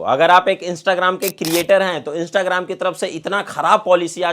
अगर आप एक इंस्टाग्राम के क्रिएटर हैं तो इंस्टाग्राम की तरफ से इतना खराब पॉलिसी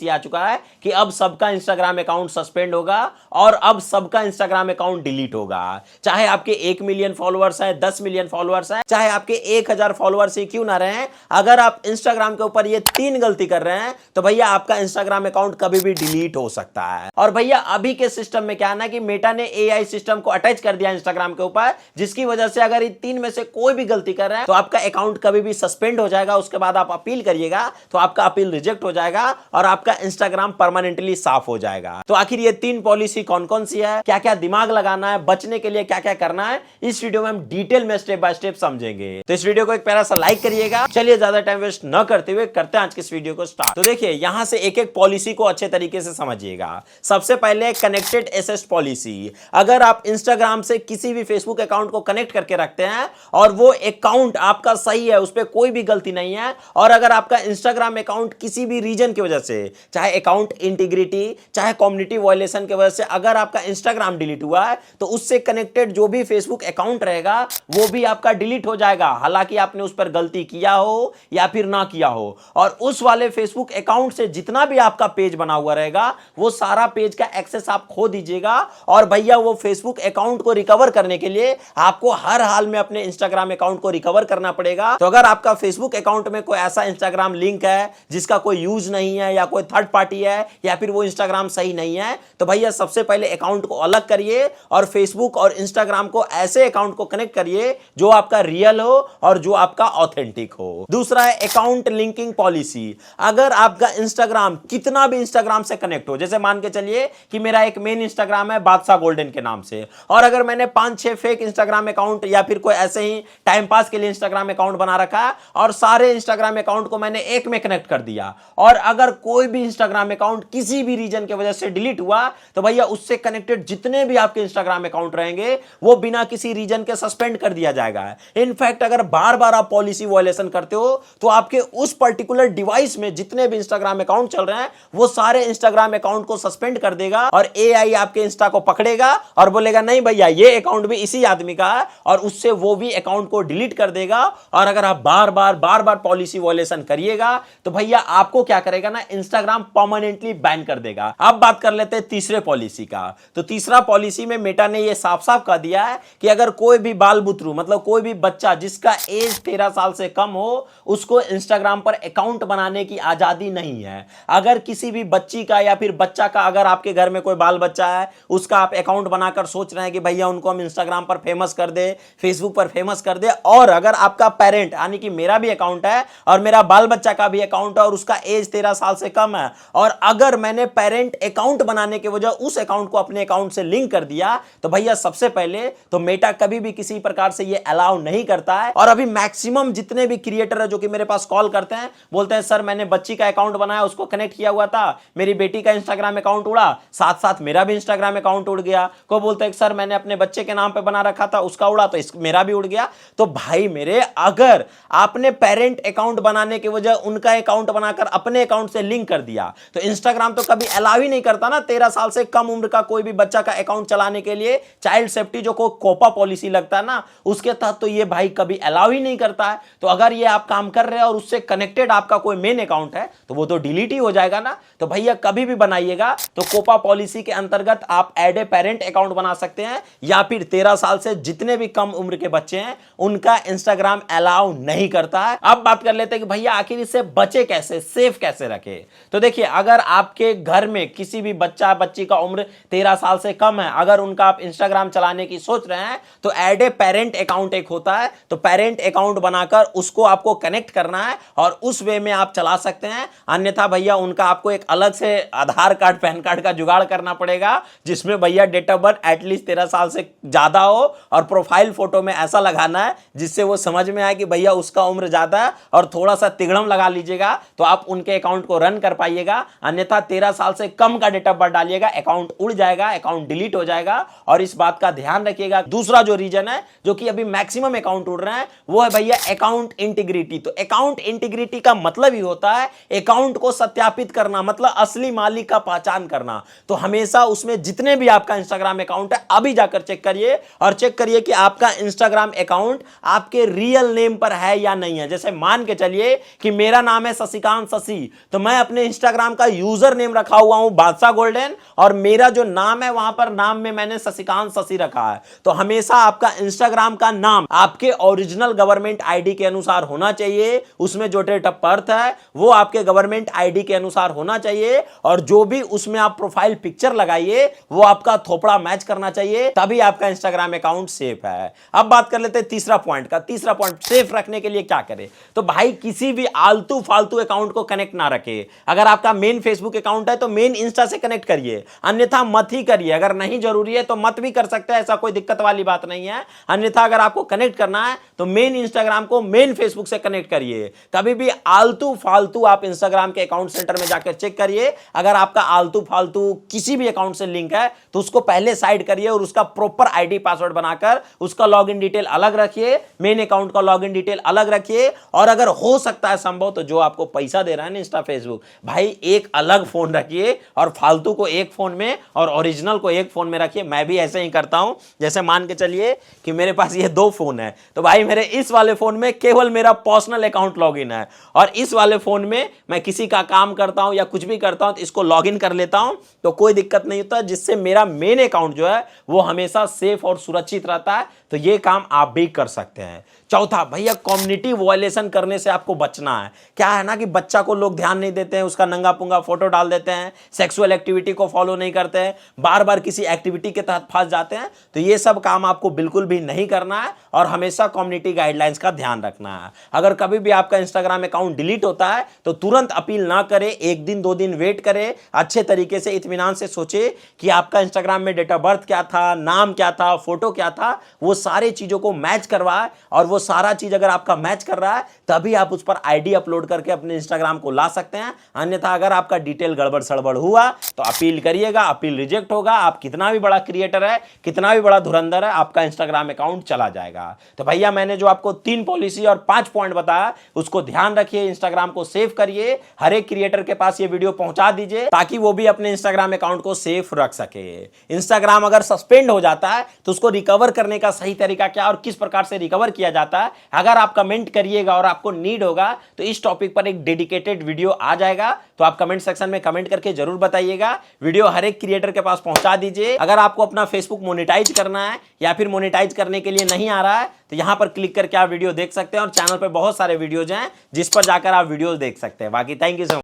आ चुका है कि अब सबका इंस्टाग्राम अकाउंट सस्पेंड होगा और अब सबका इंस्टाग्राम अकाउंट डिलीट होगा। चाहे आपके 1 मिलियन फॉलोअर्स हैं, 10 मिलियन फॉलोअर्स हैं, चाहे आपके 1000 फॉलोअर्स ही क्यों ना रहे हैं, अगर आप इंस्टाग्राम के ऊपर ये 3 गलती कर रहे हैं तो भैया आपका इंस्टाग्राम अकाउंट कभी भी डिलीट हो सकता है। और भैया अभी के सिस्टम में क्या है ना कि मेटा ने एआई सिस्टम को अटैच कर दिया इंस्टाग्राम के ऊपर, जिसकी वजह से अगर इन 3 में से कोई भी गलती कर रहे हैं तो आपका अकाउंट कभी भी सस्पेंड हो जाएगा। उसके बाद आप अपील करिएगा तो आपका अपील रिजेक्ट हो जाएगा और आपका इंस्टाग्राम परमानेंटली साफ हो जाएगा। तो आखिर ये 3 पॉलिसी कौन कौन सी है, क्या क्या दिमाग लगाना है, बचने के लिए क्या क्या करना है, इस वीडियो में हम डिटेल में स्टेप बाय स्टेप समझेंगे। तो इस वीडियो को एक प्यारा सा लाइक करिएगा। चलिए ज्यादा टाइम वेस्ट न करते हुए करते हैं आज के इस वीडियो को स्टार्ट। तो देखिए यहां से एक एक पॉलिसी को अच्छे तरीके से समझिएगा। सबसे पहले कनेक्टेड एसेट पॉलिसी। अगर आप इंस्टाग्राम से किसी भी फेसबुक अकाउंट को कनेक्ट करके रखते हैं और वो अकाउंट आपका सही है, उस पर कोई भी गलती नहीं है, और अगर आपका इंस्टाग्राम अकाउंट किसी भी रीजन की वजह से, चाहे अकाउंट इंटीग्रिटी, चाहे कम्युनिटी वायलेशन की वजह से अगर आपका इंस्टाग्राम डिलीट हुआ है तो उससे कनेक्टेड जो भी फेसबुक अकाउंट रहेगा वो भी आपका डिलीट हो जाएगा, हालांकि आपने उस पर गलती किया हो या फिर ना किया हो। और उस वाले फेसबुक अकाउंट से जितना भी आपका पेज बना हुआ रहेगा वो सारा पेज का एक्सेस आप खो दीजिएगा। और भैया वो फेसबुक अकाउंट को रिकवर करने के लिए आपको हर हाल में अपने इंस्टाग्राम अकाउंट को रिकवर करना पड़ेगा। तो अगर आपका फेसबुक अकाउंट में कोई ऐसा इंस्टाग्राम लिंक है जिसका कोई यूज नहीं है या कोई थर्ड पार्टी है या फिर वो इंस्टाग्राम सही नहीं है, तो भैया सबसे पहले अकाउंट को अलग करिए और फेसबुक और इंस्टाग्राम को ऐसे अकाउंट को कनेक्ट करिए जो आपका रियल हो और जो आपका ऑथेंटिक हो। दूसरा है अकाउंट लिंकिंग पॉलिसी। अगर आपका इंस्टाग्राम कितना भी इंस्टाग्राम से कनेक्ट हो, जैसे मान के चलिए कि मेरा एक मेन इंस्टाग्राम है बादशाह गोल्डन के नाम से, और अगर मैंने 5-6 फेक इंस्टाग्राम अकाउंट या फिर कोई ऐसे ही टाइम पास के लिए इंस्टाग्राम अकाउंट बना रखा है और सारे इंस्टाग्राम अकाउंट को मैंने एक में कनेक्ट कर दिया, और अगर कोई भी इंस्टाग्राम अकाउंट किसी भी रीजन की वजह से डिलीट हुआ तो भैया उससे कनेक्टेड जितने भी आपके इंस्टाग्राम अकाउंट रहेंगे वो बिना किसी रीजन के सस्पेंड कर दिया जाएगा। इनफैक्ट अगर बार बार आप पॉलिसी वायलेशन करते हो तो आपके उस पर्टिकुलर डिवाइस में जितने भी इंस्टाग्राम अकाउंट चल रहे हैं वो सारे इंस्टाग्राम अकाउंट को सस्पेंड कर देगा और एआई आपके इंस्टा को पकड़ेगा और बोलेगा नहीं भैया ये अकाउंट भी इसी आदमी का है, और उससे वो भी अकाउंट को डिलीट कर देगा। और अगर आप बार बार पॉलिसी वायलेशन करिएगा तो भैया आपको क्या करेगा ना, इंस्टाग्राम परमानेंटली बैन कर देगा। अब बात कर लेते हैं तीसरे पॉलिसी का। तो तीसरा पॉलिसी में मेटा ने ये साफ साफ कह दिया है कि अगर कोई भी बाल बुतरू मतलब कोई भी बच्चा जिसका एज 13 साल से कम हो उसको इंस्टाग्राम पर अकाउंट बनाने की आजादी नहीं है। अगर किसी भी बच्ची का या फिर बच्चा का, अगर आपके घर में कोई बाल बच्चा है उसका आप अकाउंट बनाकर सोच रहे हैं कि भैया उनको हम इंस्टाग्राम पर फेमस कर दे, फेसबुक पर फेमस कर दे, और अगर आपका पेरेंट यानी कि मेरा भी अकाउंट है और मेरा बाल बच्चा का भी अकाउंट है और उसका एज 13 साल से कम है, और अगर मैंने पेरेंट अकाउंट बनाने के वजह उस अकाउंट को अपने अकाउंट से लिंक कर दिया तो भैया सबसे पहले तो मेटा कभी भी किसी प्रकार से ये अलाउ नहीं करता है। और अभी मैक्सिमम जितने भी क्रिएटर है जो कि मेरे पास कॉल करते हैं बोलते हैं सर मैंने बच्ची का अकाउंट बनाया, उसको कनेक्ट किया हुआ था, मेरी बेटी का इंस्टाग्राम अकाउंट उड़ा, साथ साथ मेरा भी इंस्टाग्राम अकाउंट उड़ गया। कोई बोलते हैं सर मैंने अपने बच्चे के नाम पे बना रखा था, उसका उड़ा तो मेरा भी उड़ गया। तो भाई मेरे, अगर आपने पेरेंट अकाउंट बनाने की वजह उनका अकाउंट बनाकर अपने अकाउंट से लिंक कर दिया तो इंस्टाग्राम तो कभी अलाउ ही नहीं करता ना 13 साल से कम उम्र का कोई भी बच्चा का अकाउंट चलाने के लिए। चाइल्ड सेफ्टी जो कोपा पॉलिसी लगता है ना उसके तहत तो ये भाई कभी अलाउ ही नहीं करता है। तो अगर ये आप काम कर रहे हैं और उससे कनेक्टेड आपका कोई मेन अकाउंट है तो वो तो डिलीट ही हो जाएगा ना। तो भैया कभी भी बनाइएगा तो कोपा पॉलिसी के अंतर्गत आप एड ए पेरेंट अकाउंट बना सकते हैं, या फिर 13 साल से जितने भी कम उम्र के बच्चे हैं उनका इंस्टाग्राम अलाउ नहीं करता है। अब बात कर लेते हैं कि भैया आखिर इससे बचे कैसे, सेफ कैसे रखे। तो देखिए अगर आपके घर में किसी भी बच्चा बच्ची का उम्र 13 साल से कम है, अगर उनका आप इंस्टाग्राम चलाने की सोच रहे हैं तो एड ए पेरेंट अकाउंट एक होता है, तो पेरेंट अकाउंट बनाकर उसको आपको कनेक्ट करना है और उस वे में आप चला सकते हैं। अन्यथा भैया उनका आपको एक अलग से आधार कार्ड पैन कार्ड का जुगाड़ करना पड़ेगा जिसमें भैया डेट ऑफ बर्थ एटलीस्ट 13 साल से ज्यादा हो और प्रोफाइल फोटो में ऐसा लगाना है जिससे वो समझ में आए कि भैया उसका उम्र ज्यादा है, और थोड़ा सा तिगड़म लगा लीजिएगा तो आप उनके अकाउंट को रन कर पाइएगा। अन्यथा 13 साल से कम का डेट ऑफ बर्थ डालिएगा, अकाउंट उड़ जाएगा, अकाउंट डिलीट हो जाएगा, और इस बात का ध्यान रखिएगा। दूसरा जो रीजन है जो कि अभी मैक्सिमम अकाउंट उड़ रहे हैं वो है भैया अकाउंट इंटीग्रिटी। तो अकाउंट इंटीग्रिटी का मतलब ही होता है अकाउंट को सत्यापित करना, मतलब असली मालिक का पहचान करना। तो हमेशा उसमें जितने भी आपका इंस्टाग्राम अकाउंट है अभी जाकर चेक करिए और चेक करिए कि आपका इंस्टाग्राम अकाउंट आपके आपके रियल नेम पर है या नहीं है। जैसे मान के चलिए कि मेरा नाम है शशिकांत शशि, तो मैं अपने इंस्टाग्राम का यूजर नेम रखा हुआ हूं बादशाह गोल्डन, और मेरा जो नाम है वहां पर नाम में मैंने शशिकांत शशि रखा है। तो हमेशा आपका इंस्टाग्राम का नाम आपके ओरिजिनल गवर्नमेंट आईडी के अनुसार होना चाहिए, उसमें जो डेट ऑफ बर्थ है वो आपके गवर्नमेंट आईडी के अनुसार होना चाहिए, और जो भी उसमें आप प्रोफाइल पिक्चर लगाइए वो आपका थोपड़ा मैच करना चाहिए, तभी आपका इंस्टाग्राम अकाउंट सेफ है। अब बात कर लेते हैं तीसरा पॉइंट का। तीसरा पॉइंट, सेफ रखने के लिए क्या करें? तो भाई किसी भी आलतू फालतू अकाउंट को कनेक्ट ना रखे। अगर आपका मेन फेसबुक अकाउंट है तो मेन इंस्टा से कनेक्ट करिए, अन्यथा मत ही करिए। अगर नहीं जरूरी है तो मत भी कर सकते हैं, ऐसा कोई दिक्कत वाली बात नहीं है। अन्यथा अगर आपको कनेक्ट करना है तो मेन इंस्टाग्राम को मेन फेसबुक से कनेक्ट करिए। कभी भी आलतू फालतू आप इंस्टाग्राम के अकाउंट सेंटर में जाकर चेक करिए, अगर आपका आलतू फालतू किसी भी अकाउंट से लिंक है तो उसको पहले साइड करिए और उसका प्रॉपर आईडी पासवर्ड बनाकर उसका लॉगिन डिटेल अलग रखिए, मेन अकाउंट का लॉगिन डिटेल अलग रखिए। और अगर हो सकता है संभव तो जो आपको पैसा दे रहा है ना इंस्टा फेसबुक, भाई एक अलग फोन रखिए और फालतू को एक फोन में और ओरिजिनल को एक फोन में रखिए। मैं भी ऐसे ही करता हूं। जैसे मान के चलिए कि मेरे पास ये 2 फोन है, तो भाई मेरे इस वाले फोन में केवल मेरा पर्सनल अकाउंट लॉगिन है, और इस वाले फोन में मैं किसी का काम करता हूं या कुछ भी करता हूं तो इसको लॉगिन कर लेता हूं, तो कोई दिक्कत नहीं होता, जिससे मेरा मेन अकाउंट जो है वो हमेशा सेफ और सुरक्षित रहता है। तो ये काम आप भी कर सकते हैं। चौथा, भैया कम्युनिटी वायलेशन करने से आपको बचना है। क्या है ना कि बच्चा को लोग ध्यान नहीं देते हैं, उसका नंगा पुंगा फोटो डाल देते हैं, सेक्सुअल एक्टिविटी को फॉलो नहीं करते हैं, बार बार किसी एक्टिविटी के तहत फंस जाते हैं। तो ये सब काम आपको बिल्कुल भी नहीं करना है और हमेशा कम्युनिटी गाइडलाइंस का ध्यान रखना है। अगर कभी भी आपका इंस्टाग्राम अकाउंट डिलीट होता है तो तुरंत अपील ना करें, 1 दिन 2 दिन वेट करें, अच्छे तरीके से इत्मीनान से सोचे कि आपका इंस्टाग्राम में डेट ऑफ बर्थ क्या था, नाम क्या था, फोटो क्या था, वो सारी चीजों को मैच करवाए, और वो सारा चीज अगर आपका मैच कर रहा है तभी आप उस पर आईडी अपलोड करके अपने इंस्टाग्राम को ला सकते हैं। अन्यथा अगर आपका डिटेल गड़बड़ सड़बड़ हुआ तो अपील करिएगा, अपील रिजेक्ट होगा। आप कितना भी बड़ा क्रिएटर है, कितना भी बड़ा धुरंधर है, आपका इंस्टाग्राम अकाउंट चला जाएगा। तो भैया मैंने जो आपको 3 पॉलिसी और 5 पॉइंट बताया उसको ध्यान रखिए, इंस्टाग्राम को सेव करिए, हर एक क्रिएटर के पास ये वीडियो पहुंचा दीजिए ताकि वो भी अपने इंस्टाग्राम अकाउंट को सेफ रख सके। इंस्टाग्राम अगर सस्पेंड हो जाता है तो उसको रिकवर करने का सही तरीका क्या और किस प्रकार से रिकवर किया जाता है, अगर आप कमेंट करिएगा और आपको नीड होगा तो इस टॉपिक पर एक डेडिकेटेड वीडियो आ जाएगा। तो आप कमेंट सेक्शन में कमेंट करके जरूर बताइएगा, वीडियो हर एक क्रिएटर के पास पहुंचा दीजिए। अगर आपको अपना फेसबुक मोनेटाइज करना है या फिर मोनेटाइज करने के लिए नहीं आ रहा है तो यहां पर क्लिक करके आप वीडियो देख सकते हैं, और चैनल पर बहुत सारे वीडियोज हैं जिस पर जाकर आप वीडियो देख सकते हैं। बाकी थैंक यू सो मच।